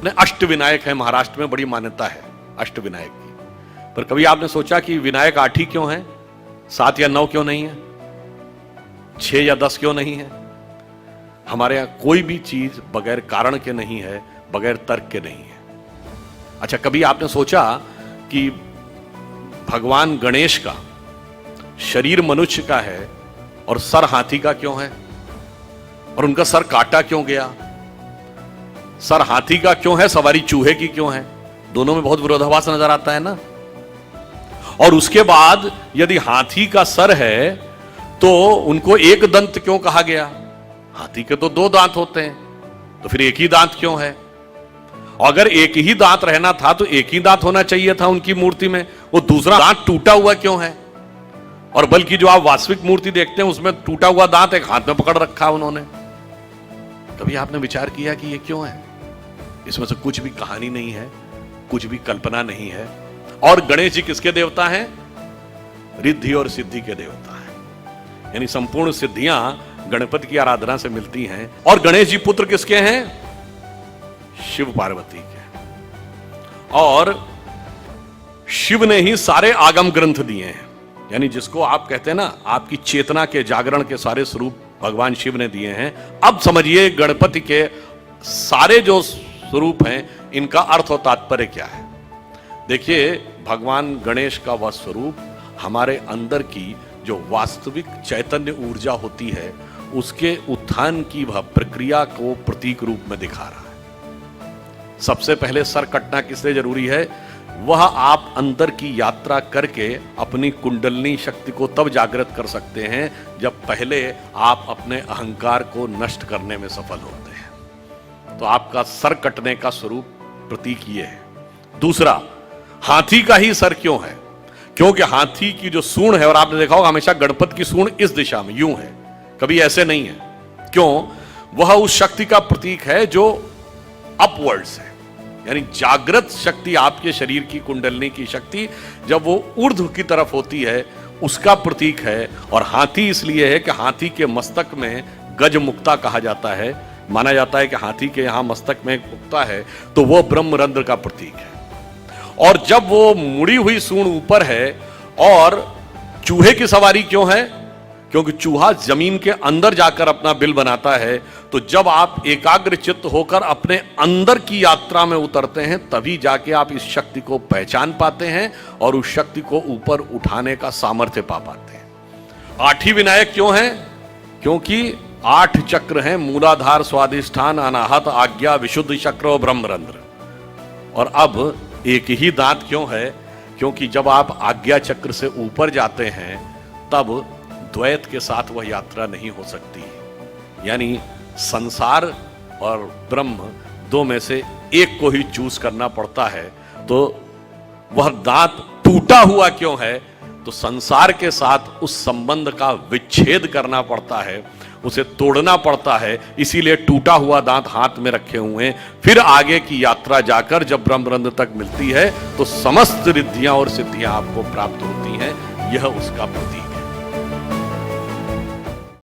अपने अष्ट विनायक हैं, महाराष्ट्र में बड़ी मान्यता है अष्ट विनायक की। पर कभी आपने सोचा कि विनायक 8 ही क्यों हैं, 7 या 9 क्यों नहीं है, 6 या 10 क्यों नहीं है? हमारे यहां कोई भी चीज बगैर कारण के नहीं है, बगैर तर्क के नहीं है। अच्छा, कभी आपने सोचा कि भगवान गणेश का शरीर मनुष्य का है और सर हाथी का क्यों है? और उनका सर काटा क्यों गया? सर हाथी का क्यों है, सवारी चूहे की क्यों है? दोनों में बहुत विरोधाभास नजर आता है ना। और उसके बाद यदि हाथी का सर है तो उनको एक दंत क्यों कहा गया? हाथी के तो 2 दांत होते हैं, तो फिर एक ही दांत क्यों है? और अगर एक ही दांत रहना था तो एक ही दांत होना चाहिए था उनकी मूर्ति में, वो दूसरा दांत टूटा हुआ क्यों है? और बल्कि जो आप वास्तविक मूर्ति देखते हैं उसमें टूटा हुआ दांत एक हाथ में पकड़ रखा उन्होंने। कभी आपने विचार किया कि ये क्यों है? इसमें से कुछ भी कहानी नहीं है, कुछ भी कल्पना नहीं है। और गणेश जी किसके देवता हैं? रिद्धि और सिद्धि के देवता हैं, यानी संपूर्ण सिद्धियां गणपति की आराधना से मिलती हैं। और गणेश जी पुत्र किसके हैं? शिव पार्वती के। और शिव ने ही सारे आगम ग्रंथ दिए हैं, यानी जिसको आप कहते हैं ना, आपकी चेतना के जागरण के सारे स्वरूप भगवान शिव ने दिए हैं। अब समझिए गणपति के सारे जो स्वरूप हैं इनका अर्थ और तात्पर्य क्या है। देखिए, भगवान गणेश का वह स्वरूप हमारे अंदर की जो वास्तविक चैतन्य ऊर्जा होती है उसके उत्थान की वह प्रक्रिया को प्रतीक रूप में दिखा रहा है। सबसे पहले सर कटना किस लिए जरूरी है? वह आप अंदर की यात्रा करके अपनी कुंडलनी शक्ति को तब जागृत कर सकते हैं जब पहले आप अपने अहंकार को नष्ट करने में सफल होते हैं। तो आपका सर कटने का स्वरूप प्रतीक ये है। दूसरा, हाथी का ही सर क्यों है? क्योंकि हाथी की जो सूंड है, और आपने देखा होगा हमेशा गणपति की सूंड इस दिशा में यूं है, कभी ऐसे नहीं है। क्यों? वह उस शक्ति का प्रतीक है जो अपवर्ड्स है, यानी जागृत शक्ति, आपके शरीर की कुंडलनी की शक्ति जब वो ऊर्ध्व की तरफ होती है उसका प्रतीक है। और हाथी इसलिए है कि हाथी के मस्तक में गज मुक्ता कहा जाता है। माना जाता है कि हाथी के यहां मस्तक में एक मुक्ता है तो वो ब्रह्मरंध्र का प्रतीक है। और जब वो मुड़ी हुई सूंड ऊपर है, और चूहे की सवारी क्यों है? क्योंकि चूहा जमीन के अंदर जाकर अपना बिल बनाता है। तो जब आप एकाग्र चित्त होकर अपने अंदर की यात्रा में उतरते हैं तभी जाके आप इस शक्ति को पहचान पाते हैं और उस शक्ति को ऊपर उठाने का सामर्थ्य पा पाते हैं। 8 ही विनायक क्यों हैं? क्योंकि 8 चक्र हैं, मूलाधार, स्वाधिष्ठान, अनाहत, आज्ञा, विशुद्ध चक्र और ब्रह्मरंध्र। और अब एक ही दांत क्यों है? क्योंकि जब आप आज्ञा चक्र से ऊपर जाते हैं तब द्वैत के साथ वह यात्रा नहीं हो सकती, यानी संसार और ब्रह्म 2 में से एक को ही चूज करना पड़ता है। तो वह दांत टूटा हुआ क्यों है? तो संसार के साथ उस संबंध का विच्छेद करना पड़ता है, उसे तोड़ना पड़ता है। इसीलिए टूटा हुआ दांत हाथ में रखे हुए हैं। फिर आगे की यात्रा जाकर जब ब्रह्मरंध्र तक मिलती है तो समस्त रिद्धियां और सिद्धियां आपको प्राप्त होती हैं। यह उसका प्रतीक है।